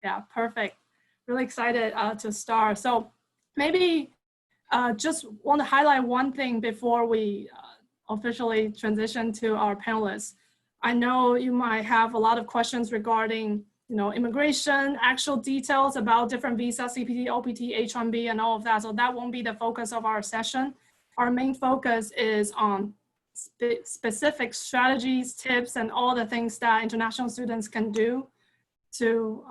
Yeah, perfect. Really excited to start. So maybe just want to highlight one thing before we officially transition to our panelists. I know you might have a lot of questions regarding, immigration, actual details about different visas, CPT, OPT, H-1B, and all of that. So that won't be the focus of our session. Our main focus is on specific strategies, tips, and all the things that international students can do to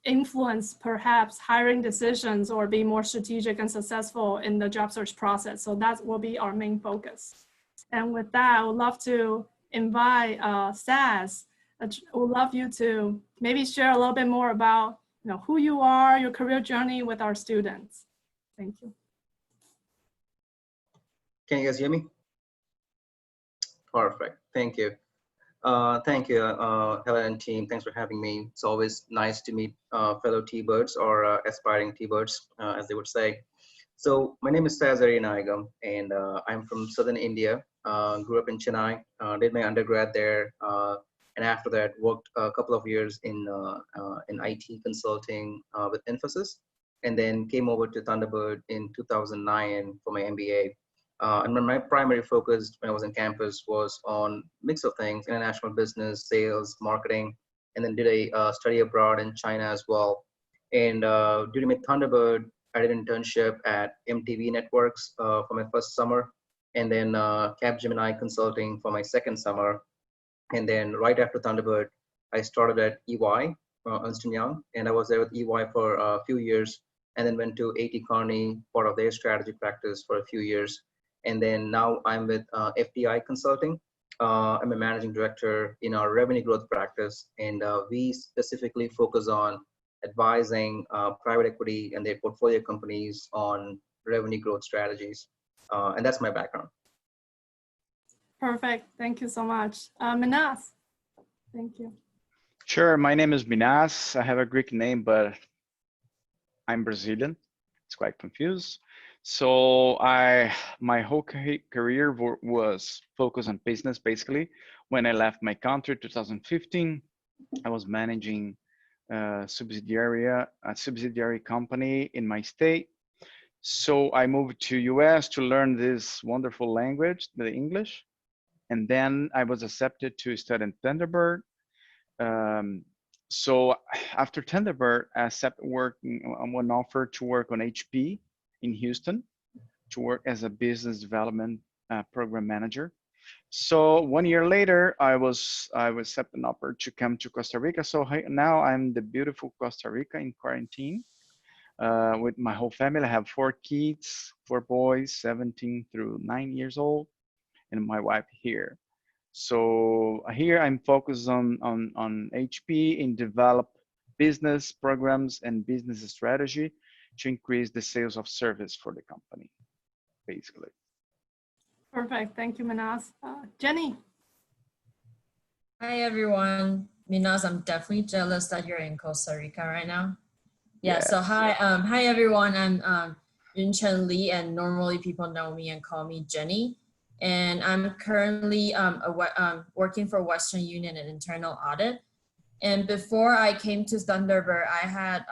influence perhaps hiring decisions or be more strategic and successful in the job search process. So that will be our main focus. And with that, I would love to invite Sazz. I would love you to maybe share a little bit more about who you are, your career journey with our students. Thank you. Can you guys hear me? Perfect. Thank you. Thank you, Helen and team. Thanks for having me. It's always nice to meet fellow T-Birds or aspiring T-Birds, as they would say. So my name is Sadhharinaigam, and I'm from southern India. Grew up in Chennai, did my undergrad there, and after that worked a couple of years in IT consulting with Infosys, and then came over to Thunderbird in 2009 for my MBA. And my primary focus when I was on campus was on mix of things: international business, sales, marketing, and then did a study abroad in China as well. And during my Thunderbird, I did an internship at MTV Networks for my first summer, and then Capgemini Consulting for my second summer. And then right after Thunderbird, I started at EY, Ernst & Young, and I was there with EY for a few years, and then went to A.T. Kearney, part of their strategy practice for a few years. And then now I'm with FTI Consulting. I'm a managing director in our revenue growth practice, and we specifically focus on advising private equity and their portfolio companies on revenue growth strategies. And that's my background. Perfect. Thank you so much. Minas, thank you. Sure. My name is Minas. I have a Greek name, but I'm Brazilian. It's quite confused. So my whole career was focused on business, basically. When I left my country, 2015, I was managing a subsidiary company in my state. So I moved to US to learn this wonderful language, the English. And then I was accepted to study in Thunderbird. So after Thunderbird, I accepted one offer to work on HP in Houston, to work as a business development program manager. So 1 year later, I was accepted an offer to come to Costa Rica. So now I'm in the beautiful Costa Rica in quarantine with my whole family. I have 4 kids, 4 boys, 17 through 9 years old, and my wife here. So here I'm focused on HP and develop business programs and business strategy to increase the sales of service for the company, basically. Perfect. Thank you, Minas. Jenny. Hi, everyone. Minas, I'm definitely jealous that you're in Costa Rica right now. Yeah, yes. So hi, everyone. I'm Yunchen Lee, and normally people know me and call me Jenny. And I'm currently working for Western Union in internal audit. And before I came to Thunderbird, I had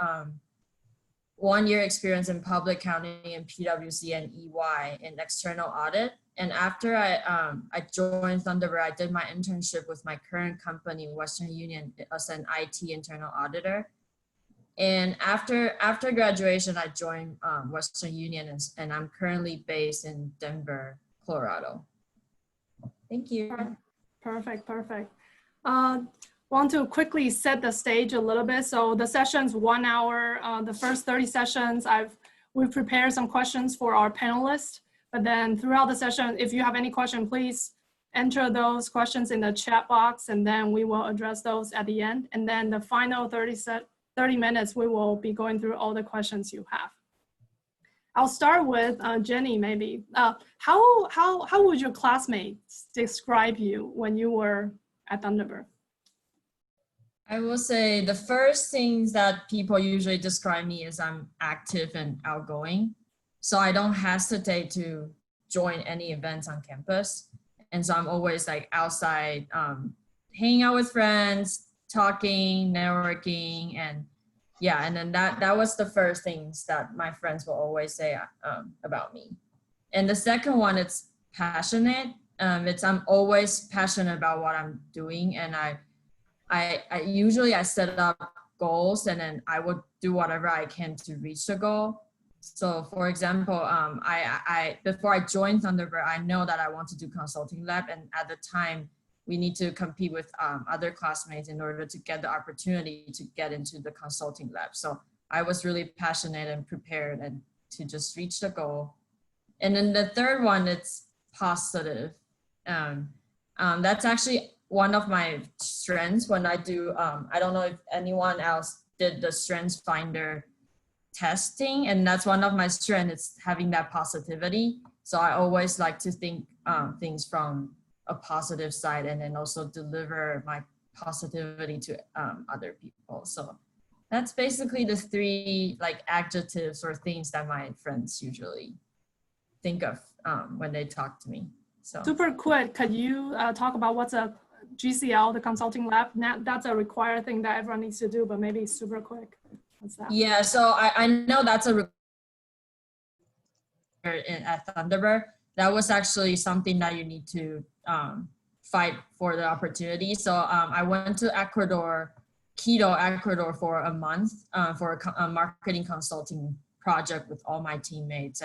1 year experience in public accounting in PwC and EY in external audit. And after I joined Thunderbird, I did my internship with my current company, Western Union, as an IT internal auditor. And after graduation, I joined Western Union, and I'm currently based in Denver, Colorado. Thank you. Perfect. Want to quickly set the stage a little bit. So the session's 1 hour. The first 30 sessions, we've prepared some questions for our panelists. But then throughout the session, if you have any question, please enter those questions in the chat box, and then we will address those at the end. And then the final 30 minutes, we will be going through all the questions you have. I'll start with Jenny, maybe. How would your classmates describe you when you were at Thunderbird? I will say the first things that people usually describe me is I'm active and outgoing. So I don't hesitate to join any events on campus. And so I'm always like outside, hanging out with friends, talking, networking, and yeah, and then that was the first things that my friends will always say about me. And the second one, it's passionate. I'm always passionate about what I'm doing, and I usually I set up goals, and then I would do whatever I can to reach the goal. So for example, I before I joined Thunderbird, I know that I want to do consulting lab, and at the time we need to compete with other classmates in order to get the opportunity to get into the consulting lab. So I was really passionate and prepared and to just reach the goal. And then the third one, it's positive. That's actually one of my strengths when I do, I don't know if anyone else did the Strengths Finder testing, and that's one of my strengths, it's having that positivity. So I always like to think things from a positive side, and then also deliver my positivity to other people. So that's basically the three like adjectives or things that my friends usually think of when they talk to me. So super quick, could you talk about what's a GCL, the consulting lab? Now, that's a required thing that everyone needs to do, but maybe super quick. What's that? Yeah, so I know that's a at Thunderbird. That was actually something that you need to fight for the opportunity. So I went to Ecuador, Quito, Ecuador for a month for a marketing consulting project with all my teammates,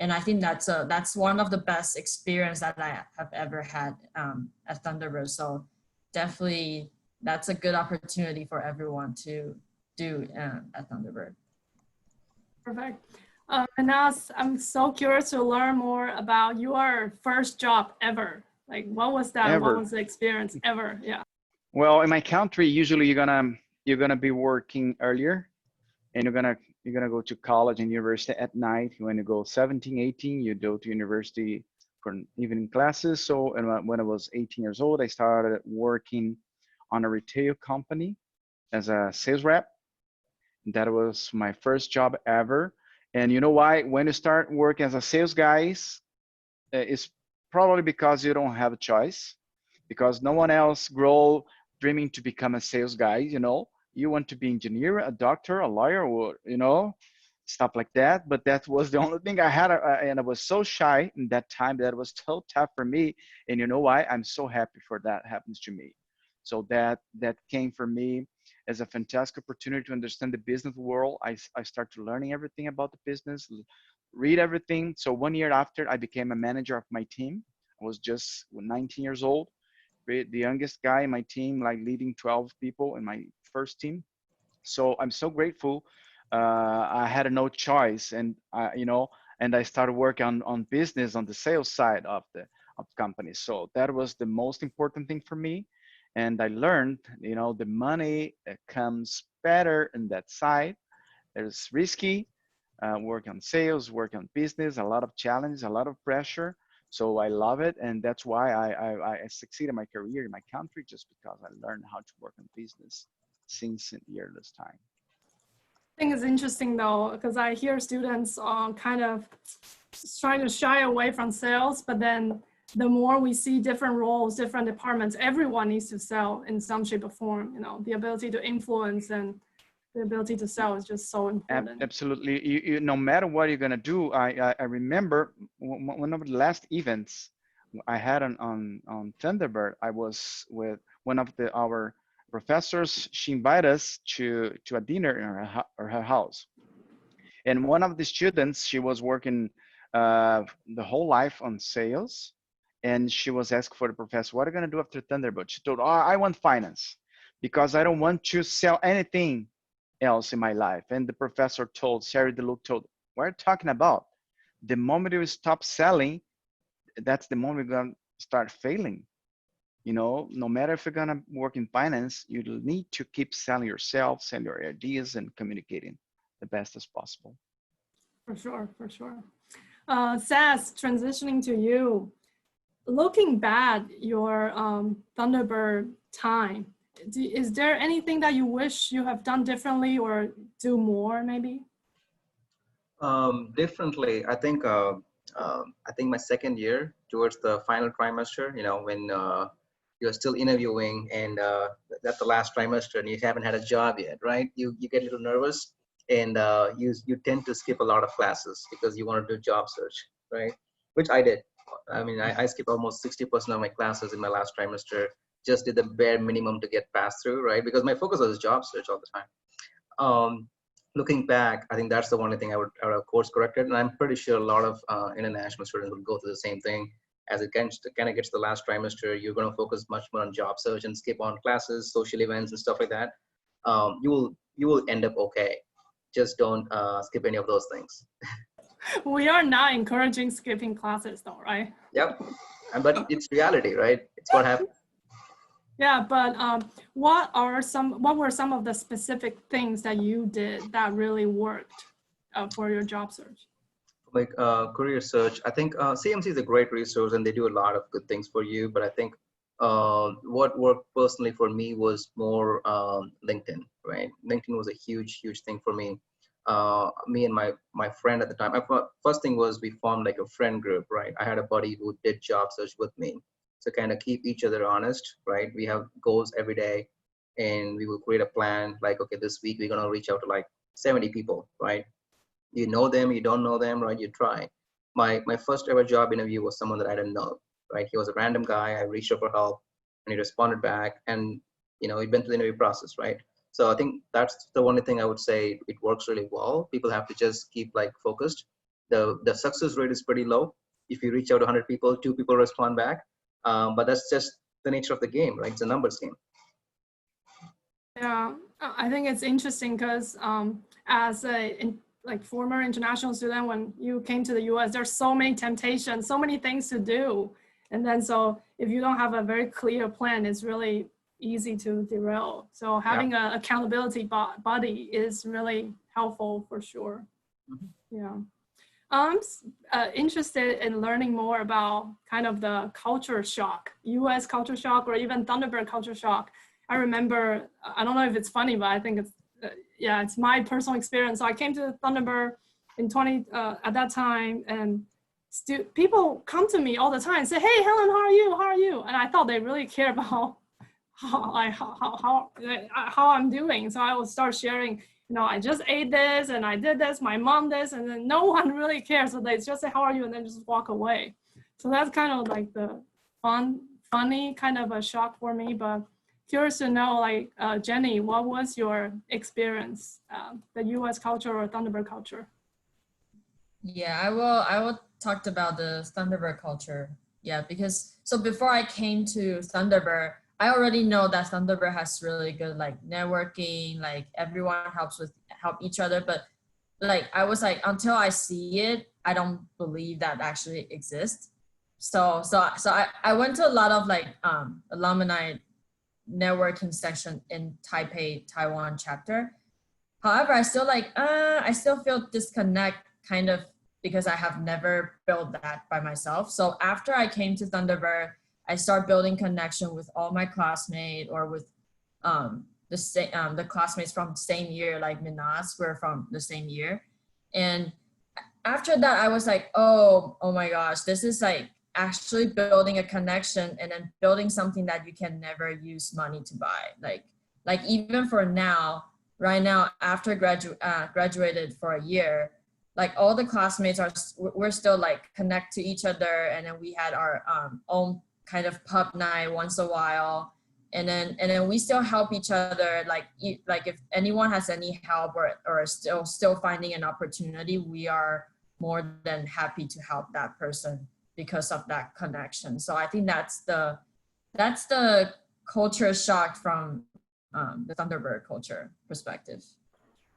and I think that's one of the best experience that I have ever had at Thunderbird. So definitely that's a good opportunity for everyone to do at Thunderbird. Perfect. Minas, I'm so curious to learn more about your first job ever. Like, what was that? Ever. What was the experience ever? Yeah. Well, in my country, usually you're gonna be working earlier, and you're gonna go to college and university at night. When you go 17, 18, you go to university for evening classes. So, and when I was 18 years old, I started working on a retail company as a sales rep. That was my first job ever. And you know why? When you start working as a sales guys, it's probably because you don't have a choice, because no one else grow dreaming to become a sales guy. You know, you want to be engineer, a doctor, a lawyer, or stuff like that. But that was the only thing I had, and I was so shy in that time that it was so tough for me. And you know why? I'm so happy for that happens to me. So that came for me as a fantastic opportunity to understand the business world. I started learning everything about the business, read everything. So 1 year after, I became a manager of my team. I was just 19 years old, the youngest guy in my team, like leading 12 people in my first team. So I'm so grateful. I had no choice, and I started working on business on the sales side of the company. So that was the most important thing for me. And I learned, the money comes better in that side. It's risky, work on sales, work on business, a lot of challenge, a lot of pressure. So I love it. And that's why I succeed in my career in my country, just because I learned how to work on business since the earliest time. I think it's interesting though, because I hear students kind of trying to shy away from sales, but then the more we see different roles, different departments, everyone needs to sell in some shape or form. The ability to influence and the ability to sell is just so important. Absolutely. You no matter what you're gonna do, I remember one of the last events I had on Thunderbird. I was with one of our professors. She invited us to a dinner in her house, and one of the students, she was working the whole life on sales. And she was asked for the professor, what are you going to do after Thunderbird? She told, I want finance because I don't want to sell anything else in my life. And the professor told, Sherry DeLuke told, what are you talking about? The moment you stop selling, that's the moment you're going to start failing. No matter if you're going to work in finance, you need to keep selling yourself, selling your ideas, and communicating the best as possible. For sure, for sure. Sazz, transitioning to you. Looking back your Thunderbird time, is there anything that you wish you have done differently or do more maybe? Differently, I think my second year towards the final trimester, when you're still interviewing, and that's the last trimester, and you haven't had a job yet, right? You get a little nervous, and you tend to skip a lot of classes because you want to do job search, right? Which I did. I mean, I skipped almost 60% of my classes in my last trimester. Just did the bare minimum to get passed through, right? Because my focus was job search all the time. Looking back, I think that's the only thing I would have course corrected, and I'm pretty sure a lot of international students would go through the same thing. As it kind of gets to the last trimester, you're going to focus much more on job search and skip on classes, social events, and stuff like that. You will end up okay. Just don't skip any of those things. We are not encouraging skipping classes, though, right? Yep, but it's reality, right? It's what happens. Yeah, but what were some of the specific things that you did that really worked for your job search? Like career search, I think CMC is a great resource and they do a lot of good things for you. But I think what worked personally for me was more LinkedIn, right? LinkedIn was a huge thing for me. Me and my friend at the time, first thing was we formed like a friend group, right? I had a buddy who did job search with me. So kind of keep each other honest, right? We have goals every day and we will create a plan like, okay, this week we're going to reach out to like 70 people, right? You know them, you don't know them, right? You try. My first ever job interview was someone that I didn't know, right? He was a random guy. I reached out for help and he responded back, and he'd been through the interview process, right? So I think that's the only thing I would say it works really well. People have to just keep like focused. The success rate is pretty low. If you reach out to 100 people, 2 people respond back. But that's just the nature of the game, right? It's a numbers game. Yeah, I think it's interesting because as a former international student, when you came to the US, there's so many temptations, so many things to do. And then so if you don't have a very clear plan, it's really easy to derail. So having an accountability body is really helpful for sure. Mm-hmm. Yeah. I'm interested in learning more about kind of the culture shock, US culture shock, or even Thunderbird culture shock. I remember, I don't know if it's funny, but I think it's, it's my personal experience. So I came to Thunderbird in at that time, and people come to me all the time and say, "Hey, Helen, how are you? How are you?" And I thought they really care about how I'm doing. So I would start sharing, I just ate this and I did this, my mom this, and then no one really cares. So they just say, "How are you?" and then just walk away. So that's kind of like the funny kind of a shock for me. But curious to know, like Jenny, what was your experience, the US culture or Thunderbird culture? Yeah, I will talk about the Thunderbird culture. Yeah, because so before I came to Thunderbird, I already know that Thunderbird has really good like networking, like everyone help each other. But like I was like, until I see it, I don't believe that actually exists. So I went to a lot of like alumni networking section in Taipei, Taiwan chapter. However, I still feel disconnect kind of because I have never built that by myself. So after I came to Thunderbird, I start building connection with all my classmates or with the classmates from the same year, like Minas, we're from the same year. And after that, I was like, oh my gosh, this is like actually building a connection and then building something that you can never use money to buy. Like even for now, right now, after graduated for a year, like all the classmates we're still like connect to each other, and then we had our own kind of pub night once a while, and then we still help each other. Like if anyone has any help or still finding an opportunity, we are more than happy to help that person because of that connection. So I think that's the culture shock from the Thunderbird culture perspective.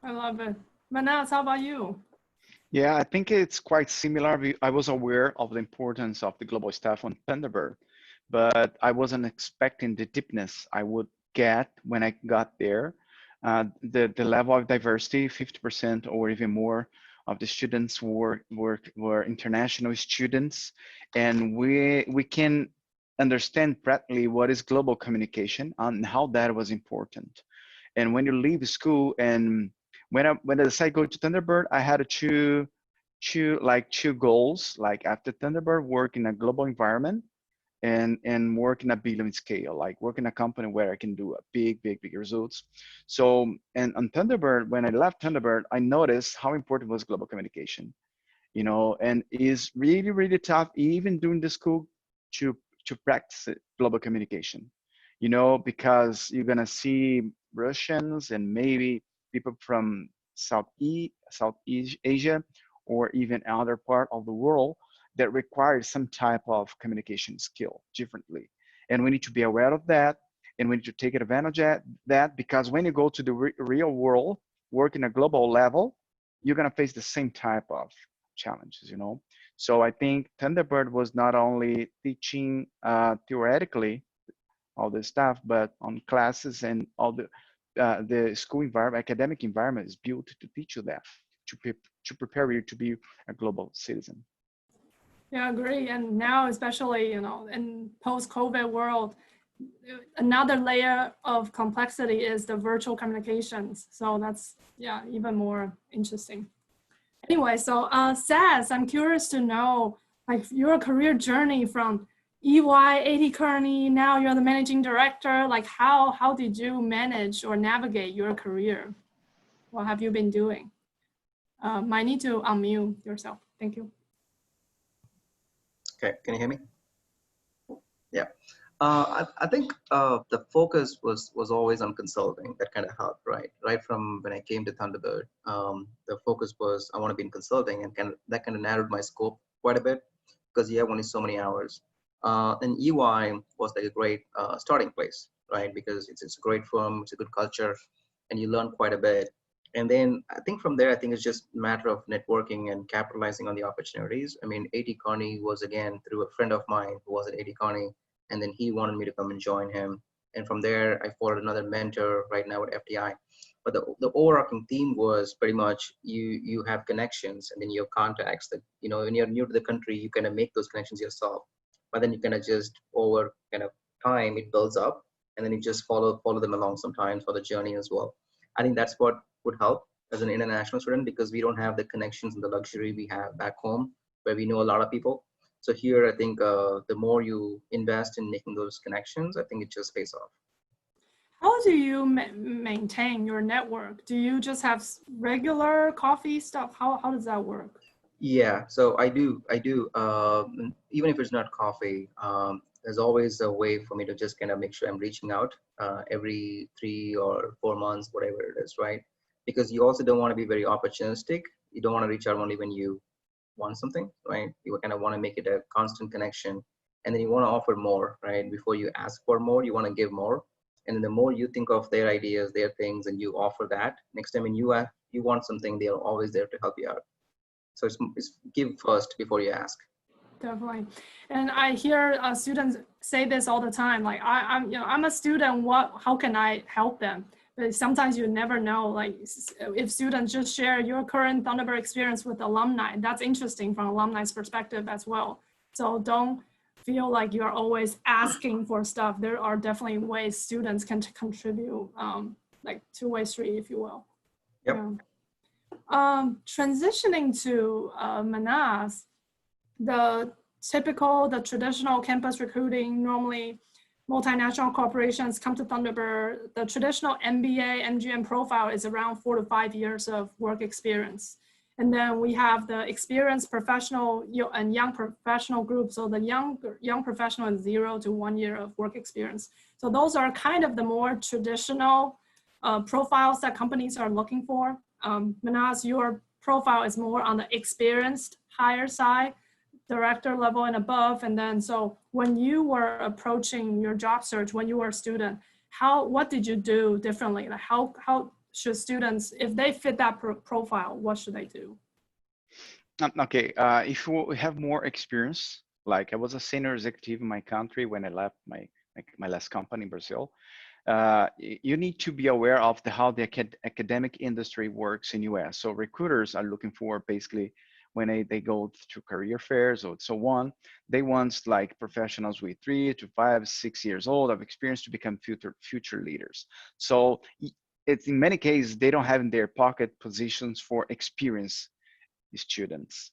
I love it. Minas, how about you? Yeah, I think it's quite similar. I was aware of the importance of the global staff on Thunderbird, but I wasn't expecting the deepness I would get when I got there. The level of diversity, 50% or even more of the students were international students, and we can understand practically what is global communication and how that was important. And when you leave school, and when I decided to go to Thunderbird, I had two goals. Like after Thunderbird, work in a global environment, and work in a billion scale, like work in a company where I can do a big results. So, and on Thunderbird, when I left Thunderbird, I noticed how important was global communication, you know, and it's really tough even during the school to practice global communication, you know, because you're gonna see Russians and maybe people from Southeast Asia or even other part of the world that requires some type of communication skill differently. And we need to be aware of that, and we need to take advantage of that, because when you go to the real world, work in a global level, you're gonna face the same type of challenges, you know. So I think Thunderbird was not only teaching theoretically all this stuff, but on classes and all the school environment, academic environment is built to teach you that, to prepare you to be a global citizen. Yeah, I agree. And now, especially, you know, in post-COVID world, another layer of complexity is the virtual communications. So that's, yeah, even more interesting. Anyway, so Sazz, I'm curious to know, like, your career journey from EY, AT Kearney, now you're the managing director. Like, how did you manage or navigate your career? What have you been doing? Might need to unmute yourself. Thank you. Okay, can you hear me? Yeah. I think the focus was always on consulting. That kind of helped, right? Right from when I came to Thunderbird, the focus was I want to be in consulting, and that kind of narrowed my scope quite a bit, because you have only so many hours. And EY was like a great starting place, right? Because it's a great firm, it's a good culture, and you learn quite a bit. And then I think from there, I think it's just a matter of networking and capitalizing on the opportunities. I mean, AT Kearney was, again, through a friend of mine who was at AT Kearney, and then he wanted me to come and join him. And from there, I followed another mentor right now at FTI. But the overarching theme was pretty much you have connections, and then you have contacts that, you know, when you're new to the country, you kind of make those connections yourself. But then you kind of just over kind of time, it builds up, and then you just follow them along sometimes for the journey as well. I think that's what would help as an international student, because we don't have the connections and the luxury we have back home, where we know a lot of people. So here, I think the more you invest in making those connections, I think it just pays off. How do you maintain your network? Do you just have regular coffee stuff? How does that work? Yeah, so I do. Even if it's not coffee, there's always a way for me to just kind of make sure I'm reaching out every 3 or 4 months, whatever it is, right? Because you also don't want to be very opportunistic. You don't want to reach out only when you want something, right? You kind of want to make it a constant connection, and then you want to offer more, right? Before you ask for more, you want to give more, and then the more you think of their ideas, their things, and you offer that, next time when you want something, they are always there to help you out. So it's give first before you ask. Definitely. And I hear students say this all the time, like I'm a student, how can I help them? But sometimes you never know, like if students just share your current Thunderbird experience with alumni, that's interesting from alumni's perspective as well. So don't feel like you're always asking for stuff. There are definitely ways students can contribute, like two-way street, if you will. Yep. Yeah. Transitioning to Minas, the traditional campus recruiting, normally multinational corporations come to Thunderbird. The traditional MBA, MGM profile is around 4 to 5 years of work experience. And then we have the experienced professional and young professional group. So the young professional is 0 to 1 year of work experience. So those are kind of the more traditional profiles that companies are looking for. Minas, your profile is more on the experienced higher side, director level and above. And then, so when you were approaching your job search, when you were a student, what did you do differently? Like how should students, if they fit that profile, what should they do? Okay, if you have more experience, like I was a senior executive in my country when I left my last company in Brazil, you need to be aware of how the academic industry works in US. So recruiters are looking for basically when they go to career fairs or so on, they want like professionals with 3 to 5, 6 years old of experience to become future leaders. So it's in many cases, they don't have in their pocket positions for experienced students,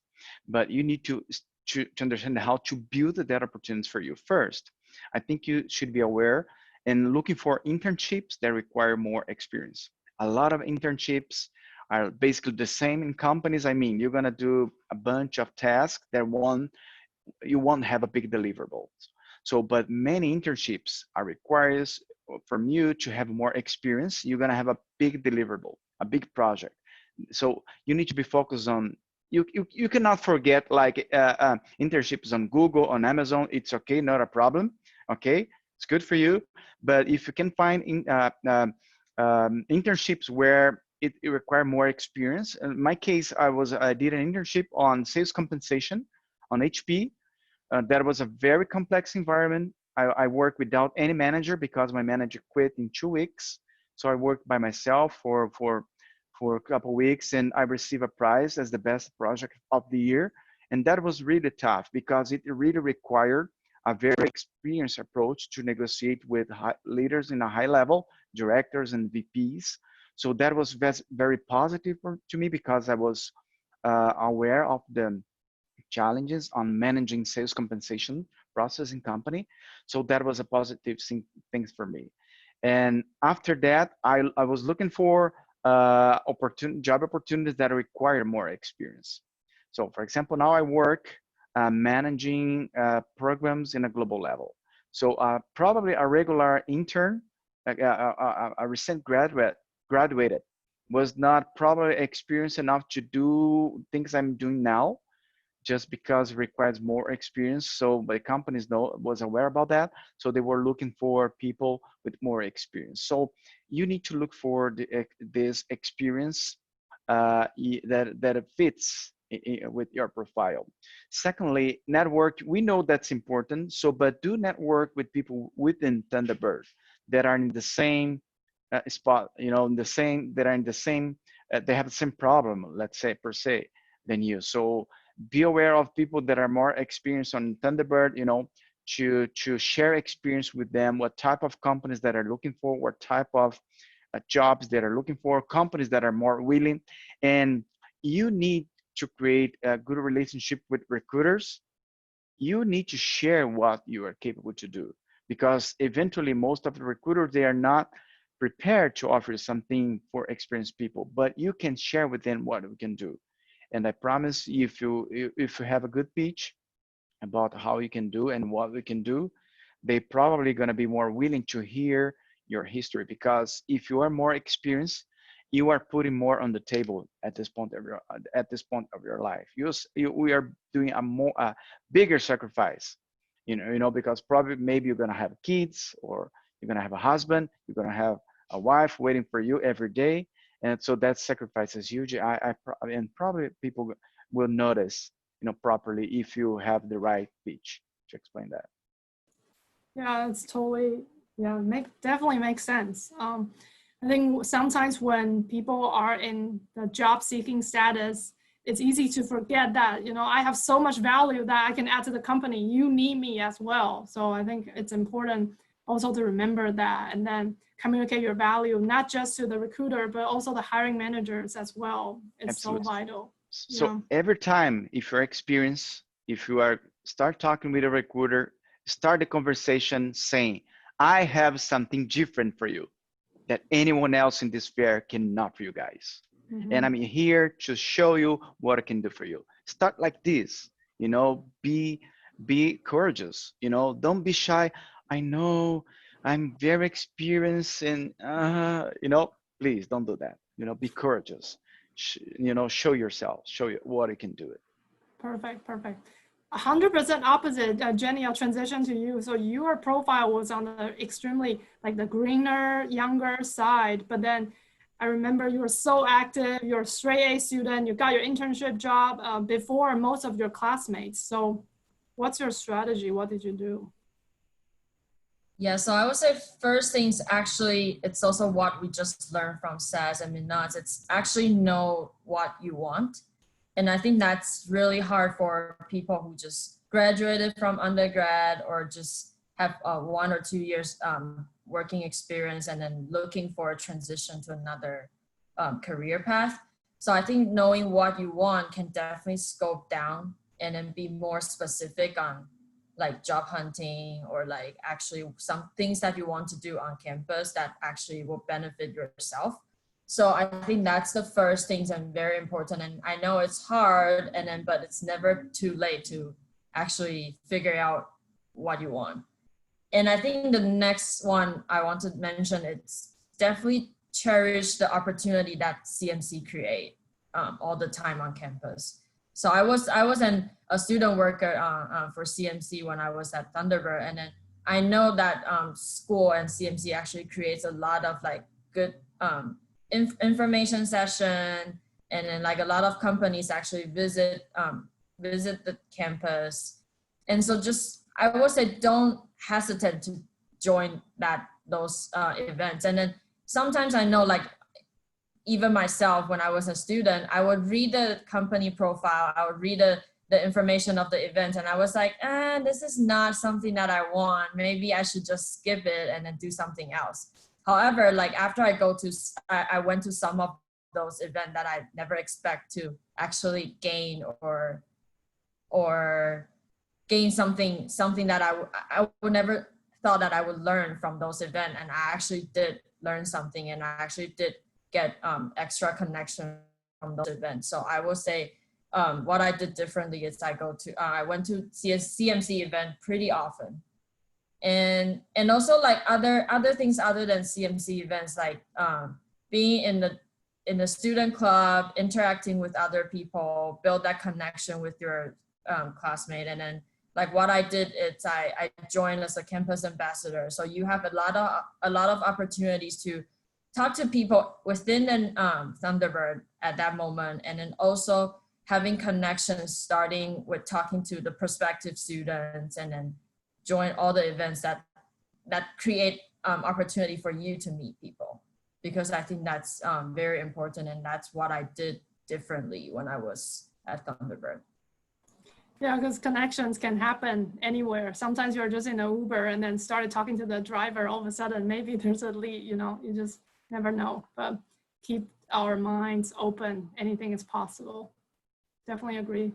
but you need to to understand how to build that opportunities for you first. I think you should be aware and looking for internships that require more experience. A lot of internships are basically the same in companies. I mean, you're gonna do a bunch of tasks that you won't have a big deliverable. So, but many internships are requires from you to have more experience. You're gonna have a big deliverable, a big project. So you need to be focused on, you cannot forget like internships on Google, on Amazon. It's okay, not a problem. Okay, it's good for you. But if you can find internships where it require more experience. In my case, I did an internship on sales compensation on HP. That was a very complex environment. I worked without any manager because my manager quit in 2 weeks. So I worked by myself for a couple of weeks, and I received a prize as the best project of the year. And that was really tough because it really required a very experienced approach to negotiate with leaders in a high level, directors and VPs. So that was very positive to me because I was aware of the challenges on managing sales compensation process in company. So that was a positive thing for me. And after that, I was looking for job opportunities that require more experience. So for example, now I work managing programs in a global level. So probably a regular intern, a recent graduated, was not probably experienced enough to do things I'm doing now, just because it requires more experience. So the companies was aware about that. So they were looking for people with more experience. So you need to look for this experience that fits with your profile. Secondly, network, we know that's important. So, but do network with people within Thunderbird that are in the same spot, they are in the same, they have the same problem, let's say per se, than you. So be aware of people that are more experienced on Thunderbird, to share experience with them, what type of companies that are looking for, what type of jobs that are looking for, companies that are more willing. And you need to create a good relationship with recruiters. You need to share what you are capable to do, because eventually most of the recruiters, they are not prepared to offer something for experienced people, but you can share with them what we can do. And I promise you, if you have a good pitch about how you can do and what we can do, they probably going to be more willing to hear your history, because if you are more experienced, you are putting more on the table at this point of your life. We are doing a bigger sacrifice, because probably maybe you're going to have kids, or you're going to have a husband, you're going to have a wife waiting for you every day. And so that sacrifice is huge. And probably people will notice, properly if you have the right pitch to explain that. Yeah, it's totally, definitely makes sense. I think sometimes when people are in the job seeking status, it's easy to forget that, I have so much value that I can add to the company. You need me as well. So I think it's important also to remember that, and then communicate your value, not just to the recruiter, but also the hiring managers as well. It's Absolutely. So vital. So every time, if you're experienced, if you start talking with a recruiter, start the conversation saying, I have something different for you that anyone else in this fair cannot for you guys. Mm-hmm. And I'm here to show you what I can do for you. Start like this, be courageous, don't be shy. I know I'm very experienced and, please don't do that. Be courageous, show yourself, show you what you can do it. Perfect. 100% opposite, Jenny, I'll transition to you. So your profile was on the extremely the greener, younger side, but then I remember you were so active, you're a straight A student, you got your internship job before most of your classmates. So what's your strategy? What did you do? Yeah, so I would say first things, actually, it's also what we just learned from Sazz and Minas. It's actually know what you want. And I think that's really hard for people who just graduated from undergrad or just have 1 or 2 years working experience and then looking for a transition to another career path. So I think knowing what you want can definitely scope down and then be more specific on like job hunting or like actually some things that you want to do on campus that actually will benefit yourself. So I think that's the first things and very important. And I know it's hard, and then but it's never too late to actually figure out what you want. And I think the next one I want to mention, it's definitely cherish the opportunity that CMC create all the time on campus. So I was a student worker for CMC when I was at Thunderbird, and then I know that school and CMC actually creates a lot of like good information session, and then like a lot of companies actually visit the campus. And so just I would say don't hesitate to join those events. And then sometimes I know like even myself when I was a student, I would read the company profile, I would read the information of the event, and I was like, this is not something that I want. Maybe I should just skip it and then do something else. However, like after I went to some of those events that I never expect to actually gain or gain something that I would never thought that I would learn from those events. And I actually did learn something, and I actually did get extra connection from those events. So I will say what I did differently is I went to CMC event pretty often. And also like other things other than CMC events, like being in the student club, interacting with other people, build that connection with your classmate. And then like what I did is I joined as a campus ambassador. So you have a lot of opportunities to talk to people within the Thunderbird at that moment, and then also having connections, starting with talking to the prospective students, and then join all the events that create opportunity for you to meet people, because I think that's very important, and that's what I did differently when I was at Thunderbird. Yeah, because connections can happen anywhere. Sometimes you're just in an Uber and then started talking to the driver, all of a sudden maybe there's a lead, you just never know. But keep our minds open, anything is possible. Definitely agree.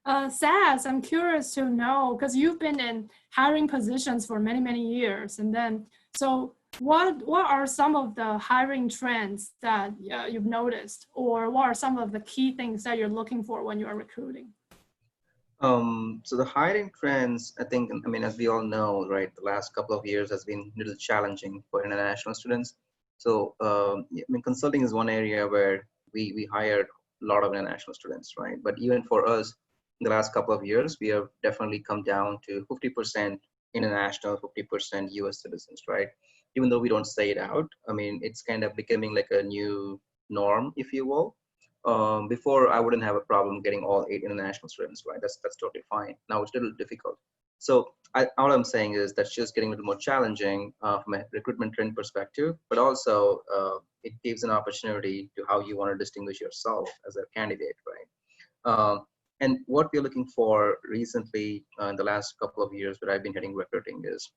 Sazz, I'm curious to know, because you've been in hiring positions for many, many years. And then, so what are some of the hiring trends that you've noticed, or what are some of the key things that you're looking for when you are recruiting? So the hiring trends, I mean, as we all know, right, the last couple of years has been a little challenging for international students. So, I mean, consulting is one area where we hired a lot of international students, right? But even for us, in the last couple of years, we have definitely come down to 50% international, 50% US citizens, right? Even though we don't say it out, I mean, it's kind of becoming like a new norm, if you will. Before, I wouldn't have a problem getting all 8 international students, right? That's totally fine. Now it's a little difficult. So all I'm saying is that's just getting a little more challenging from a recruitment trend perspective, but also it gives an opportunity to how you want to distinguish yourself as a candidate, right? And what we're looking for recently in the last couple of years that I've been heading recruiting is,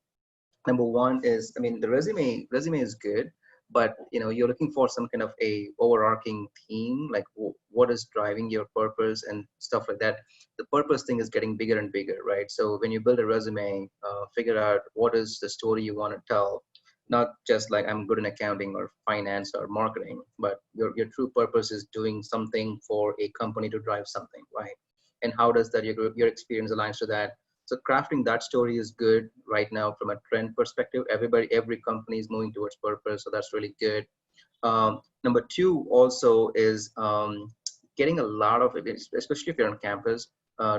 number one is, I mean, the resume is good, but you're looking for some kind of a overarching theme, like what is driving your purpose and stuff like that. The purpose thing is getting bigger and bigger, right? So when you build a resume, figure out what is the story you want to tell, not just like I'm good in accounting or finance or marketing, but your true purpose is doing something for a company to drive something, right? And how does that your experience aligns to that? So crafting that story is good right now from a trend perspective. Every company is moving towards purpose, so that's really good. Number two also is getting a lot of, especially if you're on campus,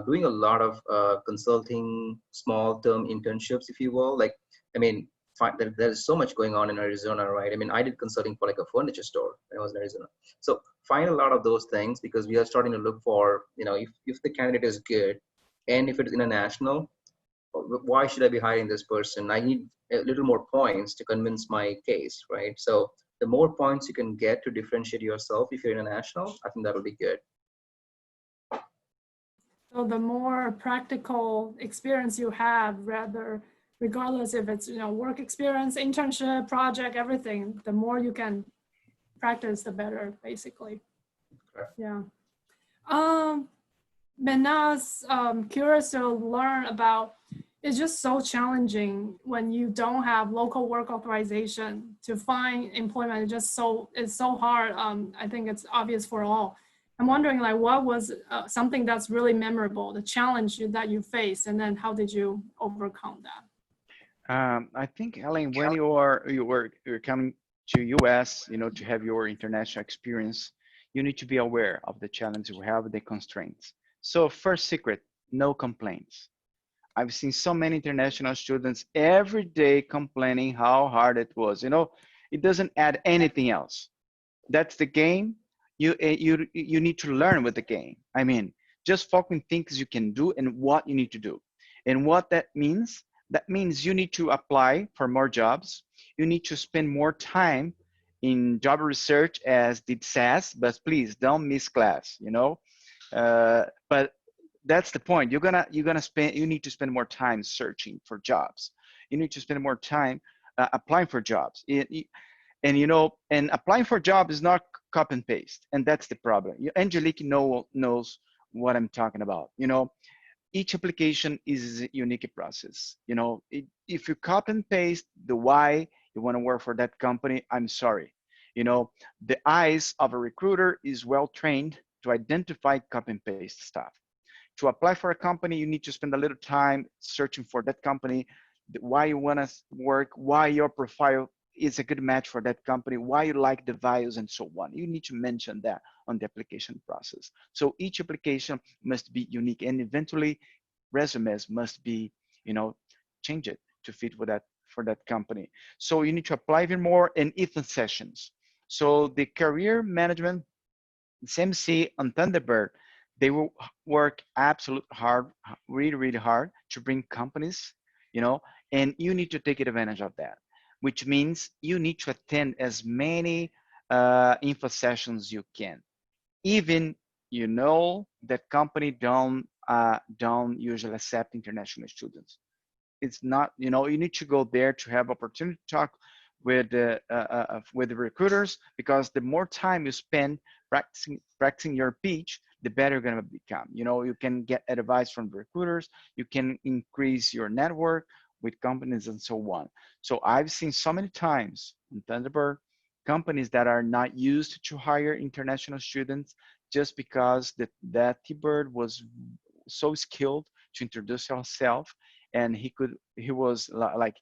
doing a lot of consulting, small-term internships, if you will. Like, I mean, there's so much going on in Arizona, right? I mean, I did consulting for like a furniture store when I was in Arizona. So find a lot of those things, because we are starting to look for, if the candidate is good, and if it is international, why should I be hiring this person? I need a little more points to convince my case, right? So the more points you can get to differentiate yourself if you're international, I think that'll be good. So the more practical experience you have, regardless if it's work experience, internship, project, everything, the more you can practice, the better, basically. Correct. Yeah. Minas, curious to learn about, it's just so challenging when you don't have local work authorization to find employment. It's so hard. I think it's obvious for all. I'm wondering, like, what was something that's really memorable, the challenge that you faced, and then how did you overcome that? I think, Ellen, when you're coming to US, you know, to have your international experience, you need to be aware of the challenges you have, the constraints. So first secret, no complaints. I've seen so many international students every day complaining how hard it was. You know, it doesn't add anything else. That's the game. You need to learn with the game. I mean, just focus on things you can do and what you need to do. And what that means you need to apply for more jobs. You need to spend more time in job research as did Sazz, but please don't miss class, you know. But that's the point. You need to spend more time searching for jobs. You need to spend more time applying for jobs. And you know, and applying for jobs is not copy and paste, and that's the problem. Angelique knows what I'm talking about. You know, each application is a unique process. You know, if you copy and paste the why you want to work for that company, I'm sorry. You know, the eyes of a recruiter is well trained to identify copy and paste stuff. To apply for a company, you need to spend a little time searching for that company, why you want to work, why your profile is a good match for that company, why you like the values and so on. You need to mention that on the application process. So each application must be unique, and eventually resumes must be, you know, change it to fit with that for that company. So you need to apply even more and even sessions. So the career management, CMC on Thunderbird, they will work absolute hard, really hard to bring companies, you know, and you need to take advantage of that, which means you need to attend as many info sessions you can. Even, you know, that company don't usually accept international students. It's not, you know, you need to go there to have opportunity to talk with the recruiters, because the more time you spend practicing your pitch, the better you're going to become. You know, you can get advice from the recruiters, you can increase your network with companies and so on. So I've seen so many times in Thunderbird, companies that are not used to hire international students just because that Tbird was so skilled to introduce himself, and he was like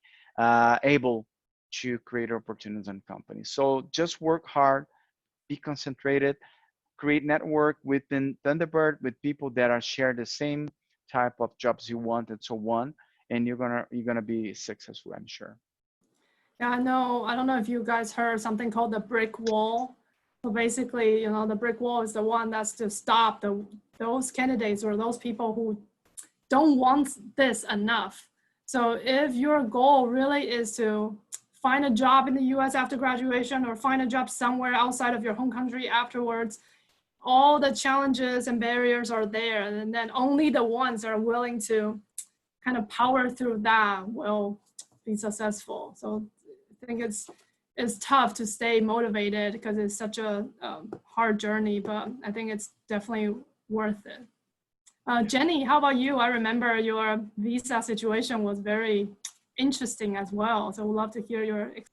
able to create opportunities in companies. So just work hard, be concentrated, create network within Thunderbird with people that are share the same type of jobs you want and so on, and you're gonna be successful, I'm sure. Yeah, I know. I don't know if you guys heard something called the brick wall. So basically, you know, the brick wall is the one that's to stop those candidates or those people who don't want this enough. So if your goal really is to find a job in the US after graduation or find a job somewhere outside of your home country afterwards, all the challenges and barriers are there. And then only the ones that are willing to kind of power through that will be successful. So I think it's tough to stay motivated because it's such a hard journey, but I think it's definitely worth it. Jenny, how about you? I remember your visa situation was very interesting as well. So we'd love to hear your experience.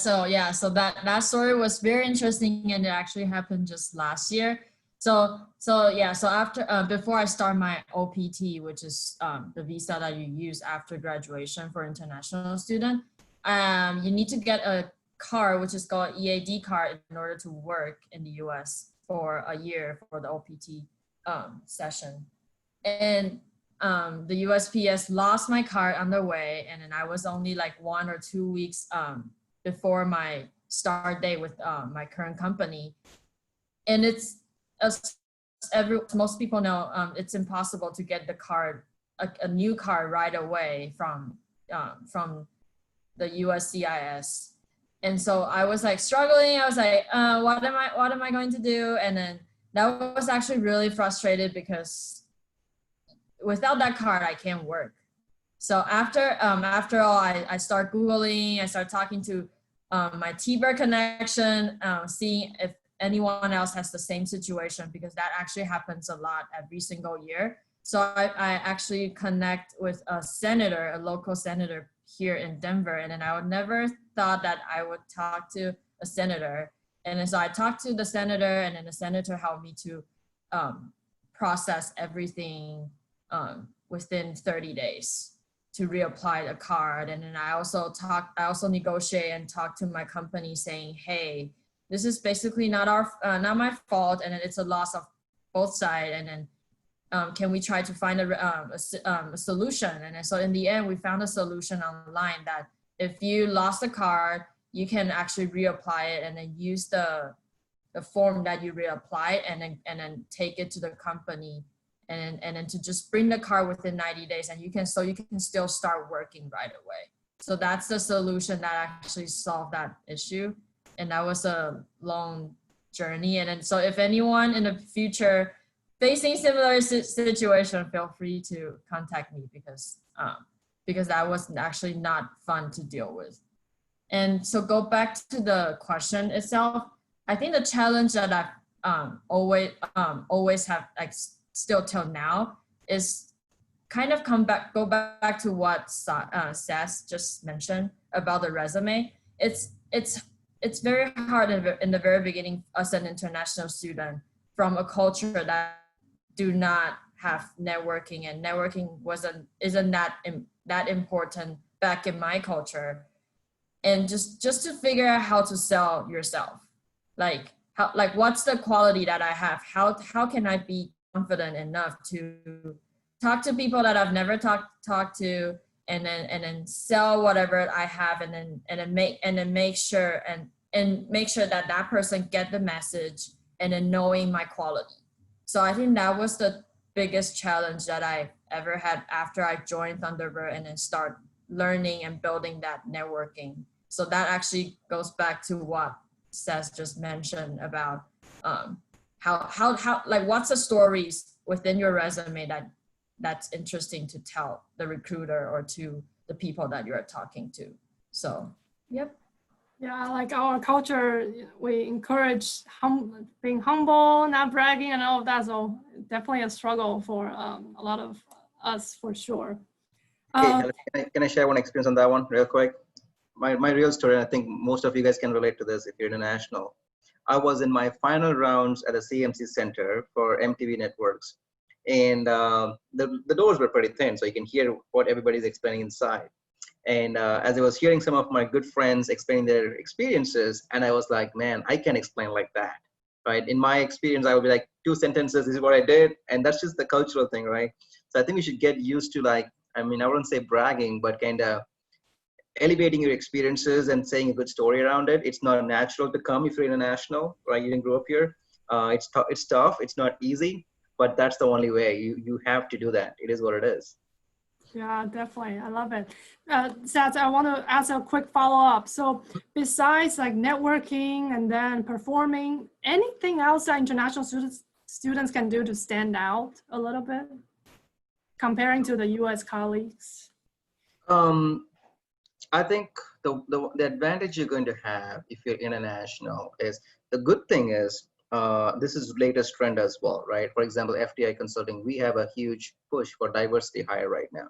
So that story was very interesting, and it actually happened just last year. So after before I start my OPT, which is the visa that you use after graduation for international student, you need to get a card which is called EAD card in order to work in the US for a year for the OPT session. And the USPS lost my card on the way, and then I was only like 1 or 2 weeks before my start date with my current company. And it's, as most people know, it's impossible to get the card, a new card right away from the USCIS. And so I was like struggling. I was like, what am I going to do? And then that was actually really frustrated because without that card, I can't work. So after all, I start Googling, I start talking to my Tbird connection, seeing if anyone else has the same situation, because that actually happens a lot every single year. So I actually connect with a senator, a local senator here in Denver. And then I would never thought that I would talk to a senator. And then so I talked to the senator, and then the senator helped me to process everything within 30 days to reapply the card. And then I also negotiate and talk to my company saying, hey, this is basically not my fault, and then it's a loss of both sides. And then can we try to find a solution? And then so in the end, we found a solution online that if you lost the card, you can actually reapply it and then use the form that you reapply and then take it to the company and then to just bring the card within 90 days, and you can still start working right away. So that's the solution that actually solved that issue. And that was a long journey. And then so if anyone in the future facing similar situation, feel free to contact me, because that was actually not fun to deal with. And so go back to the question itself. I think the challenge that I've always have, like still till now, is kind of go back to what Sazz just mentioned about the resume. It's very hard in the very beginning as an international student from a culture that do not have networking, and networking isn't that important back in my culture. And just to figure out how to sell yourself, like what's the quality that I have? How can I be confident enough to talk to people that I've never talked to, and then sell whatever I have, and then make sure that that person get the message, and then knowing my quality. So I think that was the biggest challenge that I ever had after I joined Thunderbird and then start learning and building that networking. So that actually goes back to what Sazz just mentioned about how like what's the stories within your resume that's interesting to tell the recruiter or to the people that you're talking to. So, yep. Yeah, like our culture, we encourage being humble, not bragging, and all of that. So definitely a struggle for a lot of us, for sure. Hey, can I share one experience on that one real quick? My real story, and I think most of you guys can relate to this if you're international. I was in my final rounds at a CMC center for MTV networks, and the doors were pretty thin, so you can hear what everybody's explaining inside. And as I was hearing some of my good friends explaining their experiences, and I was like, man, I can't explain like that, right? In my experience, I would be like, 2 sentences, this is what I did. And that's just the cultural thing, right? So I think we should get used to, like, I mean, I wouldn't say bragging, but kind of elevating your experiences and saying a good story around it. It's not natural to come if you're international, right? You didn't grow up here. It's tough, it's not easy, but that's the only way. You have to do that. It is what it is. Yeah, definitely. I love it. Sazz, I want to ask a quick follow-up. So besides like networking and then performing, anything else that international students can do to stand out a little bit comparing to the US colleagues? I think the advantage you're going to have if you're international is, the good thing is, this is latest trend as well, right? For example, FTI Consulting, we have a huge push for diversity hire right now,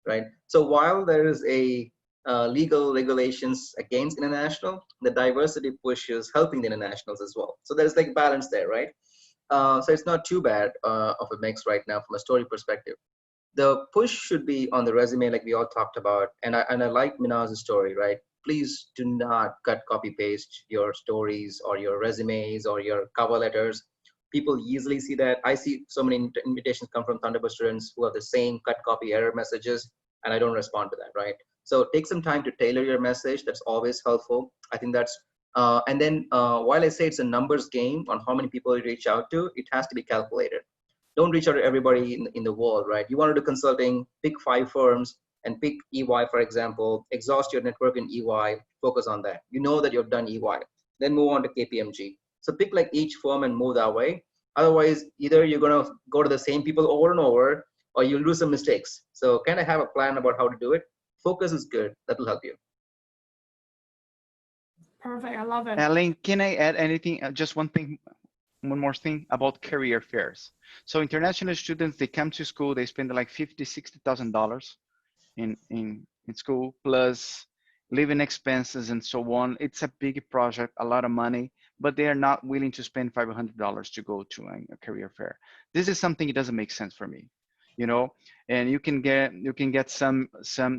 right? So while there is a legal regulations against international, the diversity push is helping the internationals as well. So there's like balance there, right? So it's not too bad of a mix right now from a story perspective. The push should be on the resume, like we all talked about. And I like Minas' story, right? Please do not copy paste your stories or your resumes or your cover letters. People easily see that. I see so many invitations come from Thunderbird students who have the same copy error messages, and I don't respond to that, right? So take some time to tailor your message. That's always helpful. I think that's, and then while I say it's a numbers game on how many people you reach out to, it has to be calculated. Don't reach out to everybody in the world, right? You want to do consulting, pick 5 firms and pick EY, for example, exhaust your network in EY, focus on that. You know that you've done EY, then move on to KPMG. So pick like each firm and move that way. Otherwise, either you're going to go to the same people over and over, or you'll do some mistakes. So kind of have a plan about how to do it. Focus is good. That will help you. Perfect. I love it. Ellen, can I add anything? Just one thing, one more thing about career fairs. So international students, they come to school, they spend like $50,000-$60,000 in school, plus living expenses and so on. It's a big project, a lot of money, but they are not willing to spend $500 to go to a career fair. This is something that doesn't make sense for me, you know. And you can get some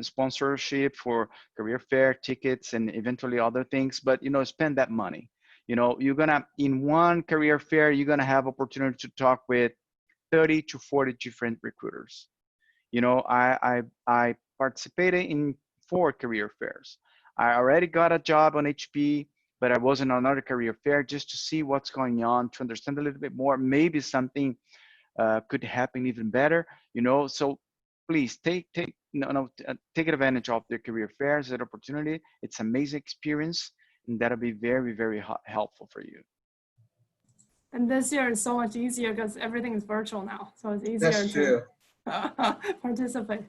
sponsorship for career fair tickets and eventually other things, but you know, spend that money. You know, you're gonna, in one career fair, you're gonna have opportunity to talk with 30 to 40 different recruiters. You know, I participated in 4 career fairs. I already got a job on HP, but I was in another career fair just to see what's going on, to understand a little bit more. Maybe something could happen even better, you know. So please take advantage of the career fairs, that opportunity. It's amazing experience, and that'll be very, very helpful for you. And this year is so much easier because everything is virtual now, so it's easier That's true. to participate.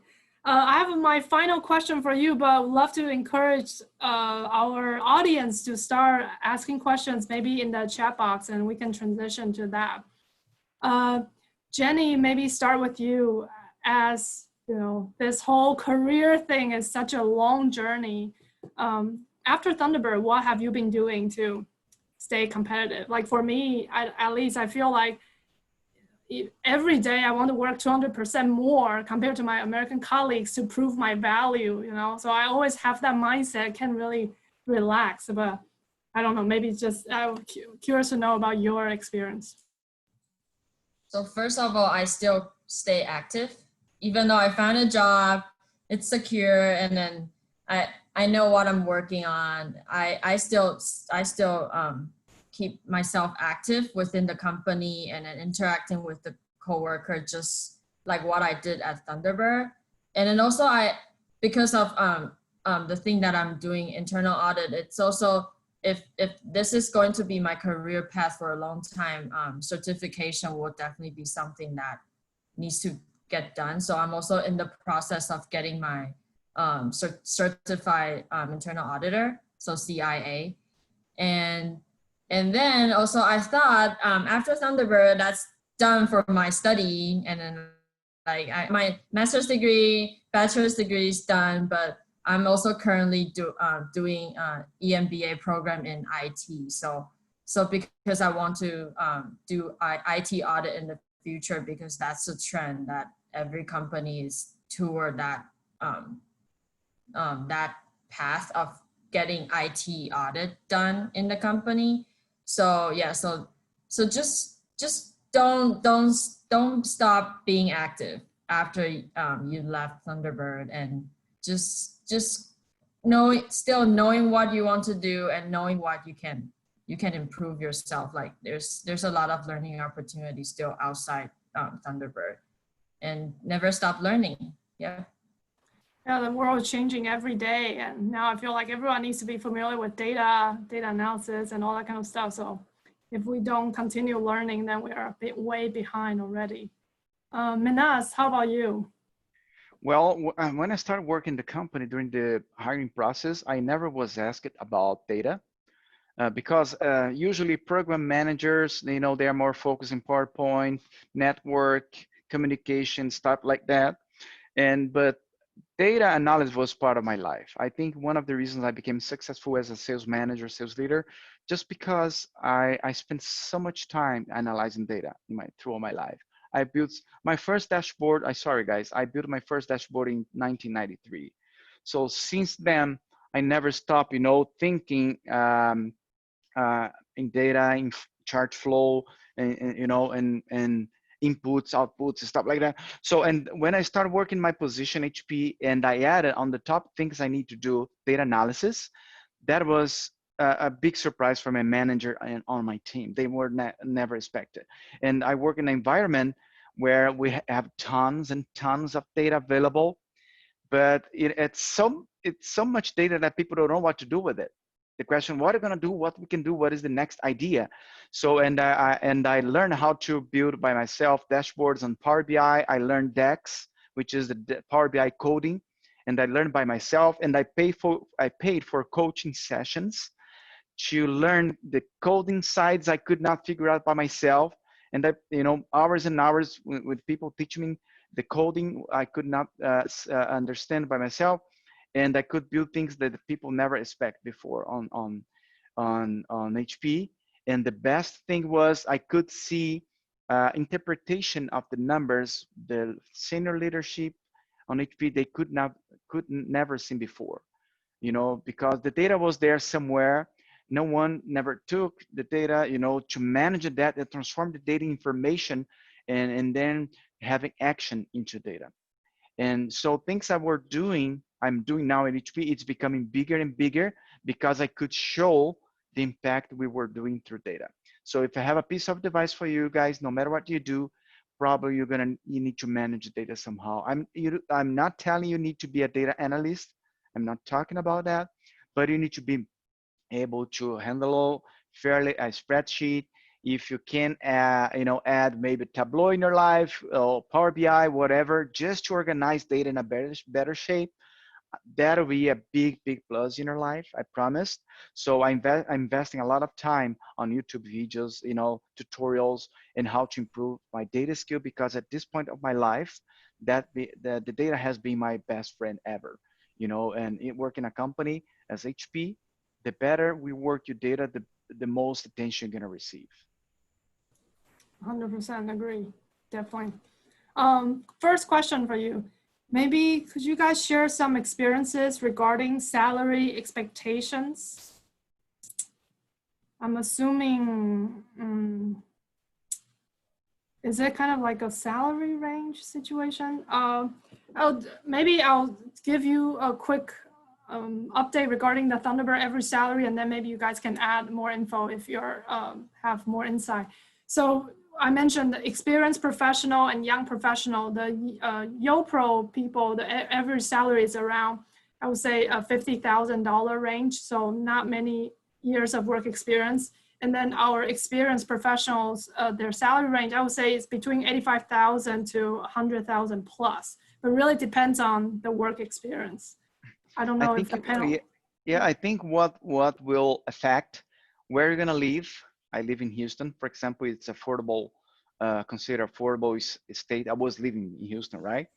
I have my final question for you, but I would love to encourage our audience to start asking questions maybe in the chat box, and we can transition to that. Jenny, maybe start with you. As you know, this whole career thing is such a long journey. After Thunderbird, what have you been doing to stay competitive? Like for me, at least I feel like every day I want to work 200% more compared to my American colleagues to prove my value, you know? So I always have that mindset, can't really relax, but I don't know, maybe just I'm curious to know about your experience. So first of all, I still stay active, even though I found a job, it's secure, and then I know what I'm working on. I still keep myself active within the company and then interacting with the coworker, just like what I did at Thunderbird. And then also because of the thing that I'm doing, internal audit, it's also, if this is going to be my career path for a long time, certification will definitely be something that needs to get done. So I'm also in the process of getting my certified internal auditor, so CIA. And then also I thought after Thunderbird, that's done for my study, and then like my master's degree, bachelor's degree is done, but I'm also currently doing EMBA program in IT. So because I want to do IT audit in the future, because that's a trend that every company is toward, that that path of getting IT audit done in the company. So yeah, so just don't stop being active after you left Thunderbird, and just still knowing what you want to do and knowing what you can improve yourself. Like there's a lot of learning opportunities still outside Thunderbird, and never stop learning. Yeah. Yeah, the world is changing every day, and now I feel like everyone needs to be familiar with data analysis and all that kind of stuff. So if we don't continue learning, then we are a bit way behind already. Minas, how about you? Well, when I started working the company during the hiring process, I never was asked about data because usually program managers, you know, they are more focused in PowerPoint, network, communication, stuff like that. But data analysis was part of my life. I think one of the reasons I became successful as a sales manager, sales leader, just because I spent so much time analyzing data throughout my life. I built my first dashboard. I built my first dashboard in 1993. So since then, I never stopped, you know, thinking in data, in chart flow, and you know, and inputs, outputs, and stuff like that. So, and when I started working my position HP, and I added on the top things I need to do data analysis, that was a big surprise for my manager and on my team. They were never expected. And I work in an environment where we have tons and tons of data available, but it's so much data that people don't know what to do with it. The question, what are we gonna do, what we can do, what is the next idea? So, and I learned how to build by myself dashboards on Power BI. I learned DAX, which is the Power BI coding, and I learned by myself, and I paid for coaching sessions to learn the coding sides I could not figure out by myself. And that, you know, hours and hours with people teaching me the coding I could not understand by myself. And I could build things that people never expect before on HP. And the best thing was I could see interpretation of the numbers, the senior leadership on HP, they could never seen before, you know, because the data was there somewhere. No one never took the data, you know, to manage that and transform the data information and then having action into data. And so things that I'm doing now at HP, it's becoming bigger and bigger because I could show the impact we were doing through data. So if I have a piece of device for you guys, no matter what you do, probably you need to manage data somehow. I'm not telling you need to be a data analyst. I'm not talking about that, but you need to be able to handle fairly a spreadsheet. If you can, you know, add maybe Tableau in your life or Power BI, whatever, just to organize data in a better shape, that'll be a big plus in your life, I promise. So I'm investing a lot of time on YouTube videos, you know, tutorials, and how to improve my data skill, because at this point of my life, the data has been my best friend ever, you know. And work in a company as HP, the better we work your data, the most attention you're gonna receive. 100% agree, definitely. First question for you. Maybe could you guys share some experiences regarding salary expectations? I'm assuming, is it kind of like a salary range situation? Maybe I'll give you a quick update regarding the Thunderbird average salary, and then maybe you guys can add more info if you're have more insight. So I mentioned the experienced professional and young professional. The YoPro people, the average salary is around, I would say, a $50,000 range. So not many years of work experience. And then our experienced professionals, their salary range, I would say, is between 85,000 to 100,000 plus. But really depends on the work experience. I don't know if the panel. Yeah, I think what will affect where you're gonna live. I live in Houston, for example. It's affordable, considered affordable state. I was living in Houston, right?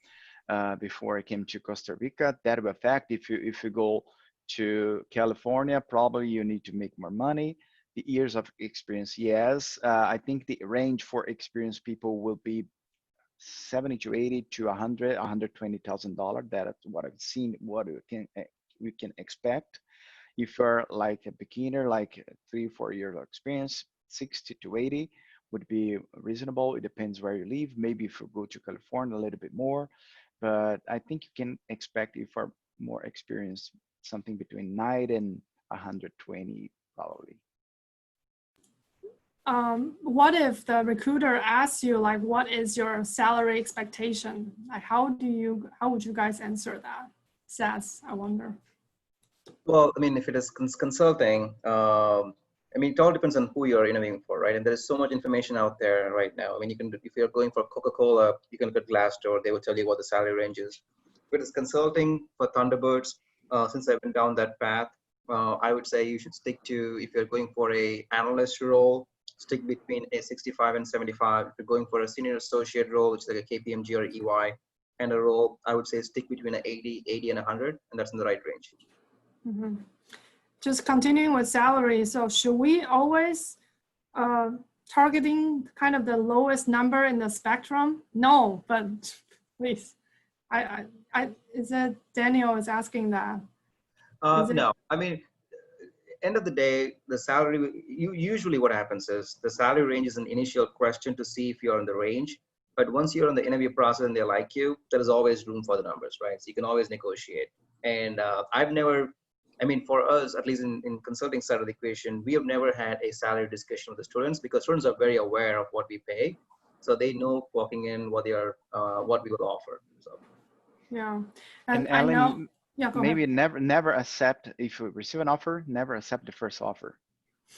Before I came to Costa Rica. That will affect if you go to California, probably you need to make more money. The years of experience, yes. I think the range for experienced people will be 70 to 80 to 100, $120,000. That's what I've seen. What we can expect. If you're like a beginner, like 3-4 years of experience, 60 to 80 would be reasonable. It depends where you live. Maybe if you go to California, a little bit more. But I think you can expect, if you're more experienced, something between 90 and 120 probably. What if the recruiter asks you, like, what is your salary expectation? Like, how would you guys answer that? Sazz, I wonder. Well, I mean, if it is consulting, I mean, it all depends on who you're interviewing for, right? And there's so much information out there right now. I mean, if you're going for Coca-Cola, you can look at Glassdoor, they will tell you what the salary range is. If it is consulting for Thunderbirds, since I've been down that path, I would say you should stick to, if you're going for a analyst role, stick between a 65 and 75. If you're going for a senior associate role, which is like a KPMG or EY and a role, I would say stick between an 80 and 100, and that's in the right range. Mm-hmm. Just continuing with salary. So should we always targeting kind of the lowest number in the spectrum? No, but please, is it Daniel is asking that? No, I mean, end of the day, the salary, usually what happens is the salary range is an initial question to see if you're in the range. But once you're in the interview process and they like you, there is always room for the numbers, right? So you can always negotiate. And I've never, I mean, for us, at least in consulting side of the equation, we have never had a salary discussion with the students, because students are very aware of what we pay. So they know walking in what they are, what we will offer. So. Yeah. And I Ellen, know, yeah, maybe never accept, if you receive an offer, never accept the first offer.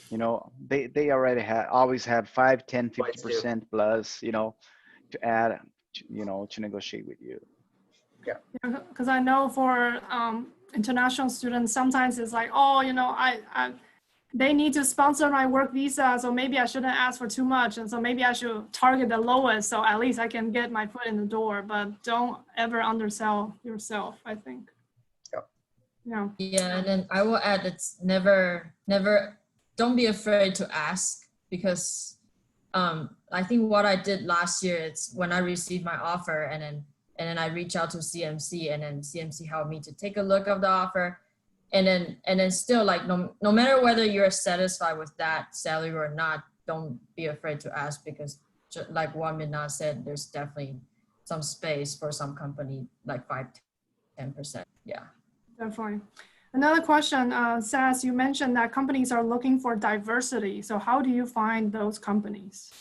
You know, they already always have 5, 10, 50% plus, you know, to add, you know, to negotiate with you. Yeah, because I know for international students, sometimes it's like, oh, you know, they need to sponsor my work visa, so maybe I shouldn't ask for too much, and so maybe I should target the lowest, so at least I can get my foot in the door. But don't ever undersell yourself, I think. Yeah. Yeah, and then I will add, it's never, don't be afraid to ask, because I think what I did last year, it's when I received my offer, and then I reached out to CMC, and then CMC helped me to take a look of the offer. And then still, like, no matter whether you're satisfied with that salary or not, don't be afraid to ask, because like what Minas said, there's definitely some space for some company, like 5-10%. Yeah. Definitely. Another question, Sazz, you mentioned that companies are looking for diversity. So how do you find those companies?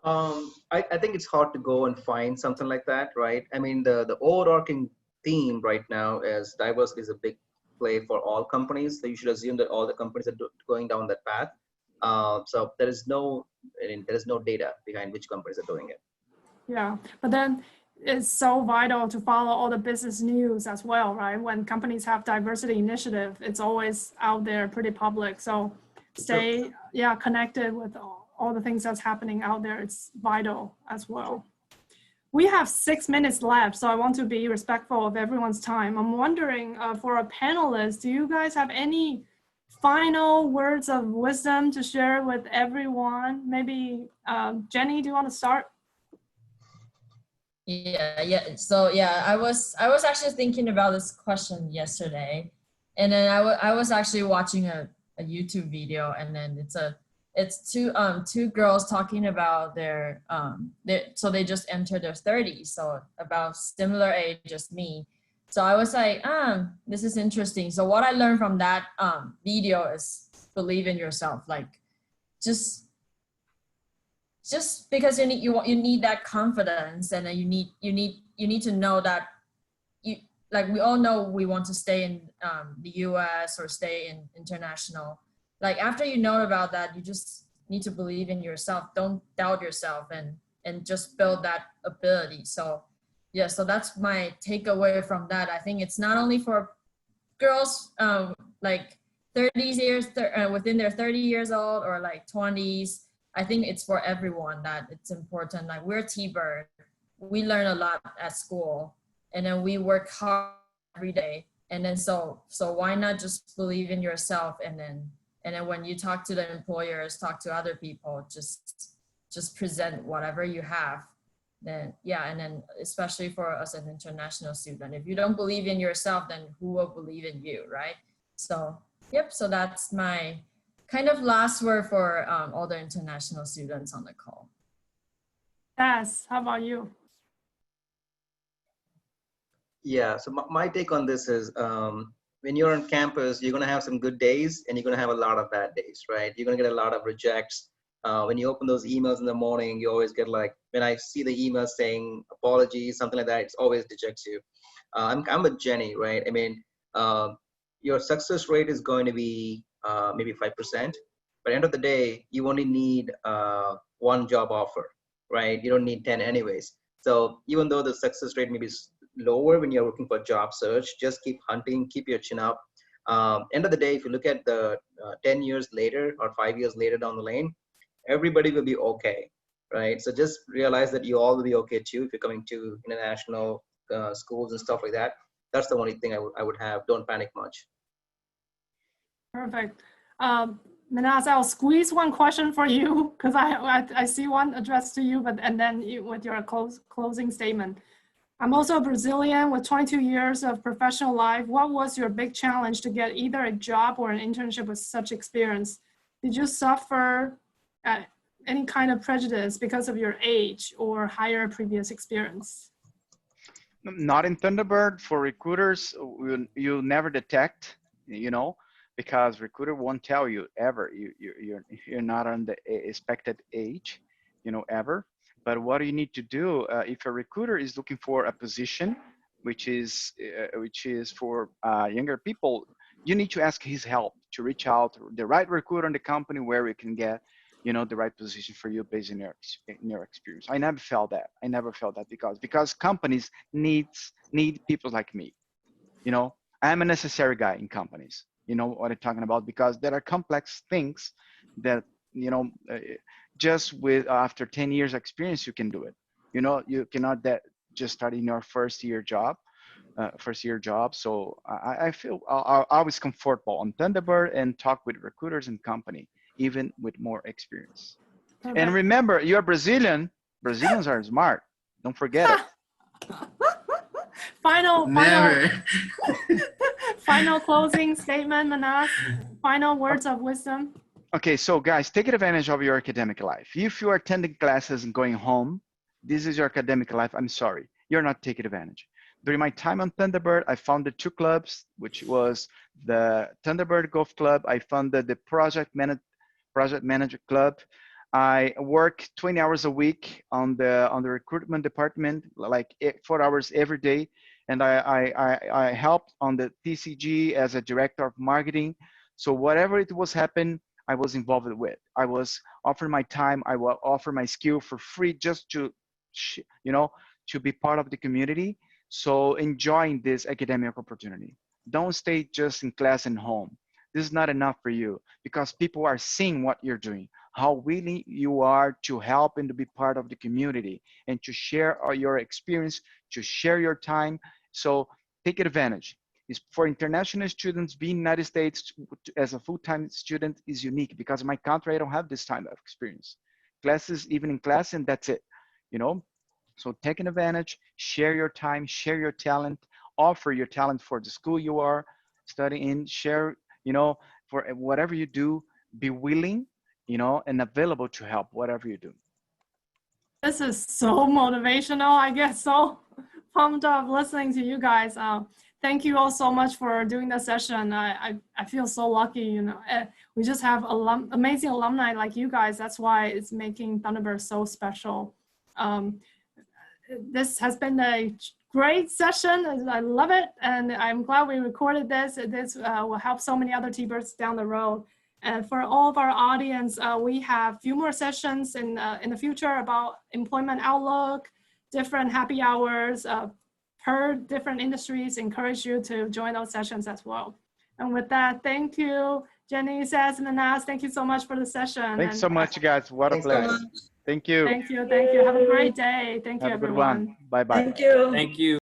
I think it's hard to go and find something like that, right? I mean, the overarching theme right now is diversity is a big play for all companies. So you should assume that all the companies are going down that path. So there is no data behind which companies are doing it. Yeah, but then it's so vital to follow all the business news as well, right? When companies have diversity initiative, it's always out there, pretty public. So stay, connected with all the things that's happening out there. It's vital as well. We have 6 minutes left, so I want to be respectful of everyone's time. I'm wondering, for our panelists, do you guys have any final words of wisdom to share with everyone? Maybe Jenny, do you want to start? Yeah. So yeah, I was actually thinking about this question yesterday, and then I was actually watching a YouTube video, and then it's two girls talking about their so they just entered their 30s, so about similar age as me. So I was like, this is interesting. So what I learned from that video is believe in yourself. Like just because you need that confidence, and then you need to know that like we all know we want to stay in the US or stay in international. Like after you know about that, you just need to believe in yourself. Don't doubt yourself, and just build that ability. So yeah, so that's my takeaway from that. I think it's not only for girls like 30 years within their 30 years old or like 20s. I think it's for everyone that it's important. Like we're Tbird, we learn a lot at school, and then we work hard every day. And then so why not just believe in yourself, and then when you talk to the employers, talk to other people, just present whatever you have. Then yeah, and then especially for us an international student, if you don't believe in yourself, then who will believe in you, right? So yep, so that's my kind of last word for all the international students on the call. Yes, how about you? Yeah, so my take on this is when you're on campus, you're going to have some good days and you're going to have a lot of bad days, right? You're going to get a lot of rejects. When you open those emails in the morning, you always get like, when I see the email saying apologies, something like that, it always dejects you. I'm with Jenny, right? I mean, your success rate is going to be maybe 5%. But at the end of the day, you only need one job offer, right? You don't need 10 anyways. So even though the success rate may be lower when you're looking for a job search, just keep hunting, keep your chin up. End of the day, if you look at the 10 years later or 5 years later down the lane, everybody will be okay, right? So just realize that you all will be okay too if you're coming to international schools and stuff like that. That's the only thing I would have. Don't panic much. Perfect. Minas, I'll squeeze one question for you because I see one addressed to you, and then with your closing statement. I'm also a Brazilian with 22 years of professional life. What was your big challenge to get either a job or an internship with such experience? Did you suffer any kind of prejudice because of your age or higher previous experience? Not in Thunderbird. For recruiters, you'll never detect, because recruiter won't tell you ever. You're not on the expected age, ever. But what you need to do, if a recruiter is looking for a position, which is for younger people, you need to ask his help to reach out to the right recruiter in the company where we can get, the right position for you based on your experience. I never felt that. because companies need people like me. I'm a necessary guy in companies. You know what I'm talking about, because there are complex things that, you know, just with after 10 years experience, you can do it. You know, you cannot that just start in your first year job. So I feel I was comfortable on Thunderbird and talk with recruiters and company, even with more experience. Perfect. And remember, you're Brazilian. Brazilians are smart. Don't forget it. Final closing statement, Minas. Final words of wisdom. Okay, so guys, take advantage of your academic life. If you are attending classes and going home, this is your academic life. I'm sorry, you're not taking advantage. During my time on Thunderbird, I founded 2 clubs, which was the Thunderbird Golf Club. I founded the Project Manager Club. I work 20 hours a week on the recruitment department, like 4 hours every day. And I helped on the TCG as a director of marketing. So whatever it was happening, I was involved with. I was offering my time. I will offer my skill for free just to, you know, to be part of the community. So enjoying this academic opportunity. Don't stay just in class and home. This is not enough for you, because people are seeing what you're doing, how willing you are to help and to be part of the community and to share your experience, to share your time. So take advantage. For international students, being in the United States as a full-time student is unique, because in my country, I don't have this time of experience. Classes, even in class, and that's it, you know? So taking advantage, share your time, share your talent, offer your talent for the school you are studying in, share, you know, for whatever you do, be willing, you know, and available to help whatever you do. This is so motivational. I get so pumped up listening to you guys. Thank you all so much for doing the session. I feel so lucky, you know. We just have amazing alumni like you guys. That's why it's making Thunderbird so special. This has been a great session. I love it. And I'm glad we recorded this. This will help so many other T-Birds down the road. And for all of our audience, we have a few more sessions in the future about employment outlook, different happy hours per different industries. Encourage you to join those sessions as well. And with that, thank you, Jenny, Sazz, and Minas. Thank you so much for the session. Thanks so much, guys. What a pleasure. Thank you. Thank you. Thank you. Have a great day. Thank you, Have a good everyone. one. Bye-bye. Thank you. Thank you.